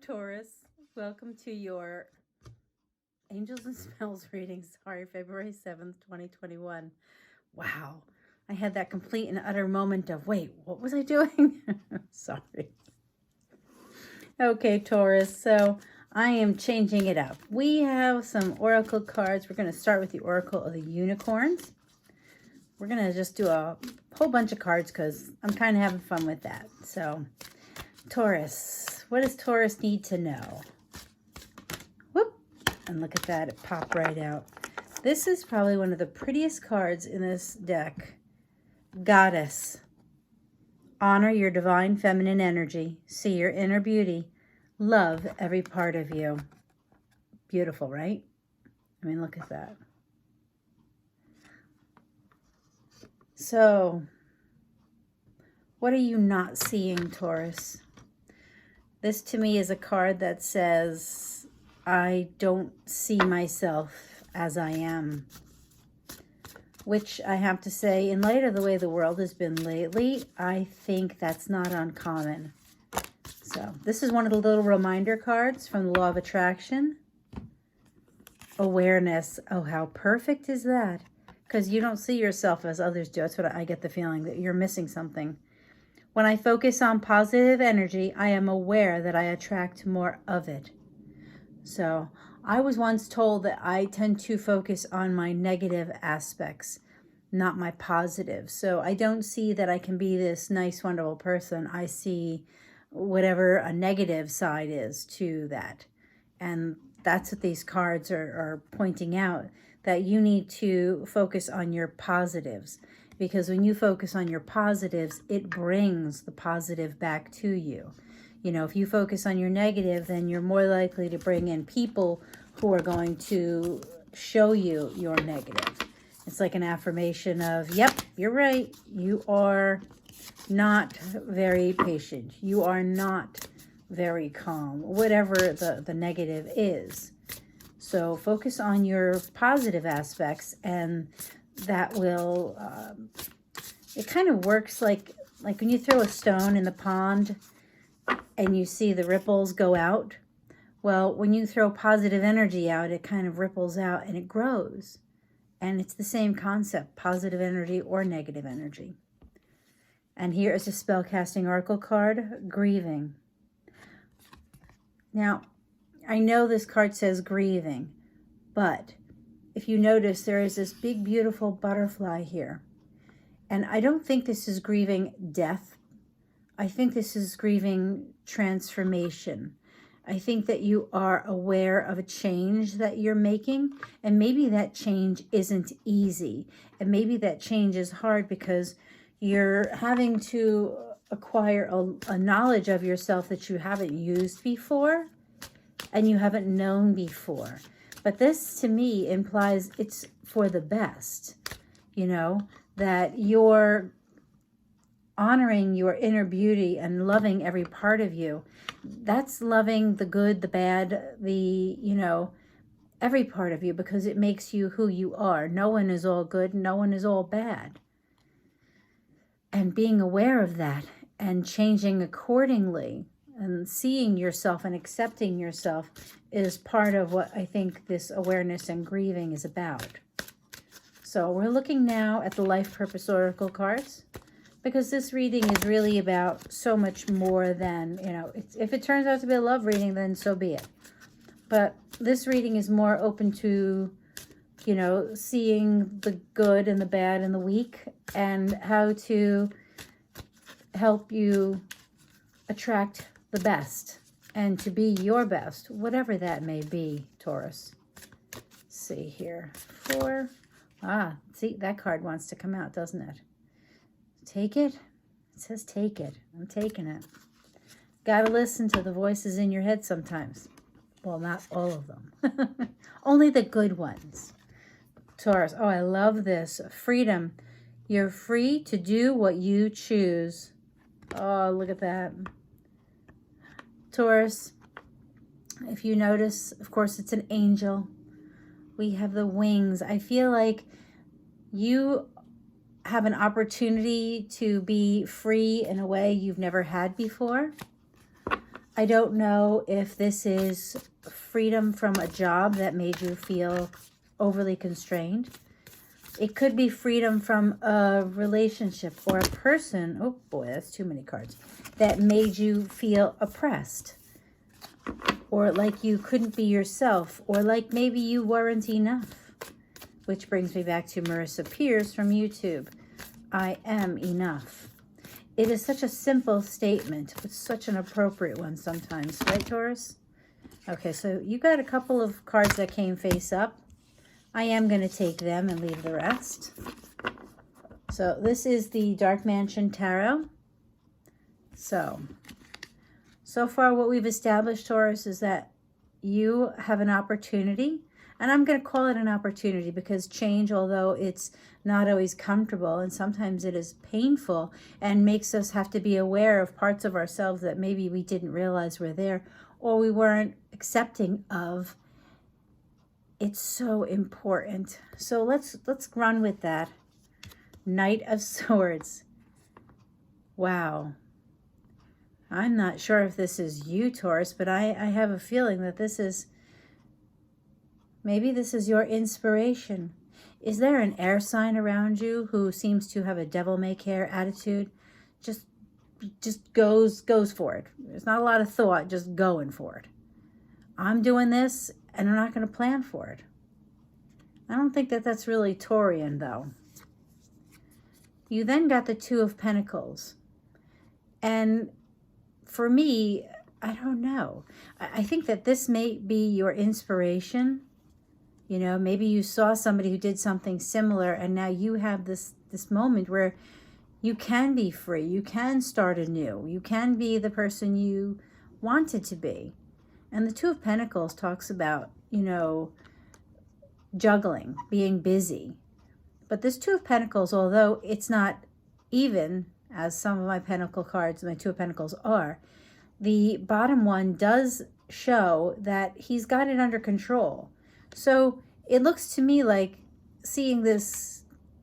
Taurus. Welcome to your Angels and Spells reading. Sorry, February 7th, 2021. Wow. I had that complete and utter moment of, wait, what was I doing? Sorry. Okay, Taurus. So I am changing it up. We have some oracle cards. We're going to start with the Oracle of the Unicorns. We're going to just do a whole bunch of cards because I'm kind of having fun with that. So, Taurus, what does Taurus need to know? Whoop! And look at that, it popped right out. This is probably one of the prettiest cards in this deck. Goddess. Honor your divine feminine energy. See your inner beauty. Love every part of you. Beautiful, right? I mean, look at that. So, what are you not seeing, Taurus? This to me is a card that says, I don't see myself as I am. Which I have to say, in light of the way the world has been lately, I think that's not uncommon. So, this is one of the little reminder cards from the Law of Attraction. Awareness. Oh, how perfect is that? Because you don't see yourself as others do. That's what I get the feeling, that you're missing something. When I focus on positive energy, I am aware that I attract more of it. So I was once told that I tend to focus on my negative aspects, not my positive. So I don't see that I can be this nice, wonderful person. I see whatever a negative side is to that. And that's what these cards are pointing out, that you need to focus on your positives. Because when you focus on your positives, it brings the positive back to you. You know, if you focus on your negative, then you're more likely to bring in people who are going to show you your negative. It's like an affirmation of, yep, you're right. You are not very patient. You are not very calm, whatever the negative is. So focus on your positive aspects, and that will, it kind of works like when you throw a stone in the pond and you see the ripples go out. Well, when you throw positive energy out, it kind of ripples out and it grows. And it's the same concept, positive energy or negative energy. And here is a spellcasting oracle card, grieving. Now, I know this card says grieving, but if you notice, there is this big, beautiful butterfly here. And I don't think this is grieving death. I think this is grieving transformation. I think that you are aware of a change that you're making, and maybe that change isn't easy. And maybe that change is hard because you're having to acquire a knowledge of yourself that you haven't used before and you haven't known before. But this, to me, implies it's for the best, you know, that you're honoring your inner beauty and loving every part of you. That's loving the good, the bad, every part of you, because it makes you who you are. No one is all good. No one is all bad. And being aware of that and changing accordingly and seeing yourself and accepting yourself is part of what I think this awareness and grieving is about. So we're looking now at the Life Purpose Oracle cards, because this reading is really about so much more than, if it turns out to be a love reading, then so be it. But this reading is more open to, seeing the good and the bad and the weak, and how to help you attract the best and to be your best, whatever that may be, Taurus. Let's see here. 4. See, that card wants to come out, doesn't it? Take it. It says take it. I'm taking it. Gotta listen to the voices in your head sometimes. Well, not all of them. Only the good ones. Taurus. Oh, I love this. Freedom. You're free to do what you choose. Oh, look at that. Taurus, if you notice, of course, it's an angel. We have the wings. I feel like you have an opportunity to be free in a way you've never had before. I don't know if this is freedom from a job that made you feel overly constrained. It could be freedom from a relationship or a person, oh boy, that's too many cards, that made you feel oppressed. Or like you couldn't be yourself, or like maybe you weren't enough. Which brings me back to Marissa Pierce from YouTube. I am enough. It is such a simple statement, but such an appropriate one sometimes, right, Taurus? Okay, so you got a couple of cards that came face up. I am going to take them and leave the rest. So this is the Dark Mansion Tarot. So far what we've established, Taurus, is that you have an opportunity. And I'm going to call it an opportunity because change, although it's not always comfortable and sometimes it is painful and makes us have to be aware of parts of ourselves that maybe we didn't realize were there or we weren't accepting of. It's so important. So let's run with that. Knight of Swords. Wow. I'm not sure if this is you, Taurus, but I have a feeling that this is... Maybe this is your inspiration. Is there an air sign around you who seems to have a devil-may-care attitude? Just goes for it. There's not a lot of thought, just going for it. I'm doing this, and I'm not going to plan for it. I don't think that that's really Taurian, though. You then got the Two of Pentacles. And for me, I don't know. I think that this may be your inspiration. You know, maybe you saw somebody who did something similar and now you have this moment where you can be free. You can start anew. You can be the person you wanted to be. And the Two of Pentacles talks about, you know, juggling, being busy. But this Two of Pentacles, although it's not even, as some of my Pentacle cards, my Two of Pentacles are, the bottom one does show that he's got it under control. So it looks to me like, seeing this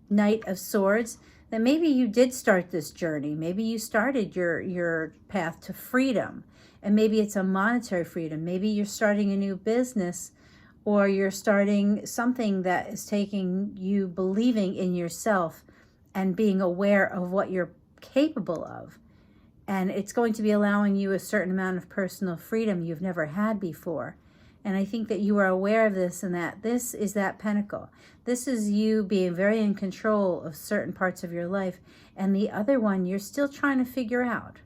Knight of Swords, that maybe you did start this journey. Maybe you started your path to freedom. And maybe it's a monetary freedom. Maybe you're starting a new business, or you're starting something that is taking you believing in yourself and being aware of what you're capable of. And it's going to be allowing you a certain amount of personal freedom you've never had before. And I think that you are aware of this, and that this is that pentacle. This is you being very in control of certain parts of your life. And the other one, you're still trying to figure out.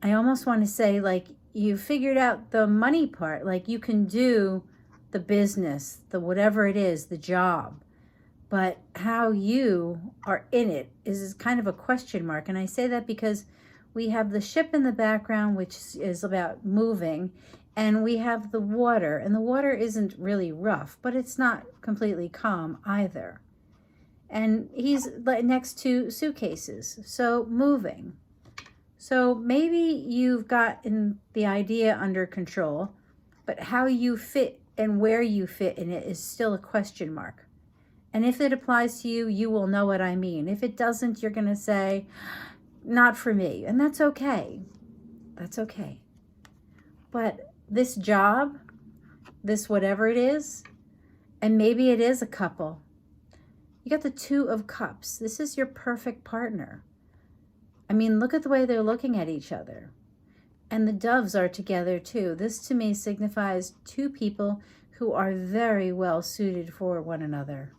I almost want to say, like, you figured out the money part. Like, you can do the business, the whatever it is, the job. But how you are in it is kind of a question mark. And I say that because we have the ship in the background, which is about moving, and we have the water. And the water isn't really rough, but it's not completely calm either. And he's next to suitcases, so moving. So maybe you've gotten the idea under control, but how you fit and where you fit in it is still a question mark. And if it applies to you, you will know what I mean. If it doesn't, you're going to say, not for me. And that's okay. That's okay. But this job, this whatever it is, and maybe it is a couple. You got the Two of Cups. This is your perfect partner. I mean, look at the way they're looking at each other. And the doves are together too. This to me signifies two people who are very well suited for one another.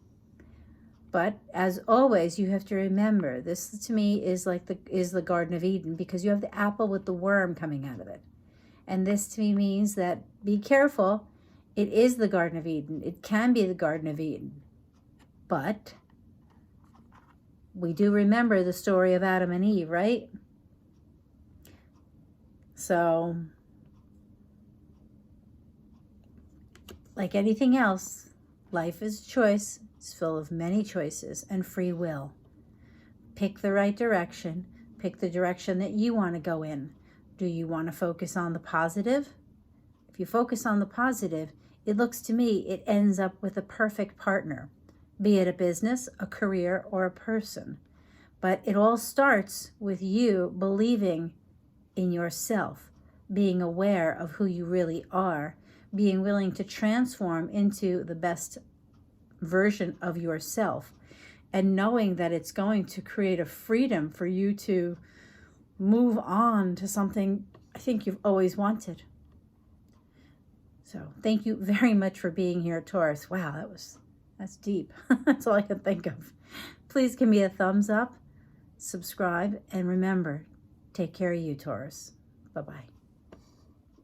But as always, you have to remember, this to me is like the Garden of Eden, because you have the apple with the worm coming out of it. And this to me means that be careful. It is the Garden of Eden. It can be the Garden of Eden. But we do remember the story of Adam and Eve, right? So, like anything else, life is a choice. It's full of many choices and free will. Pick the right direction. Pick the direction that you want to go in. Do you want to focus on the positive? If you focus on the positive, it looks to me it ends up with a perfect partner, be it a business, a career, or a person. But it all starts with you believing in yourself, being aware of who you really are, being willing to transform into the best version of yourself, and knowing that it's going to create a freedom for you to move on to something I think you've always wanted. So thank you very much for being here, Taurus. Wow, that's deep. That's all I can think of. Please give me a thumbs up, subscribe, and remember, take care of you, Taurus. Bye-bye.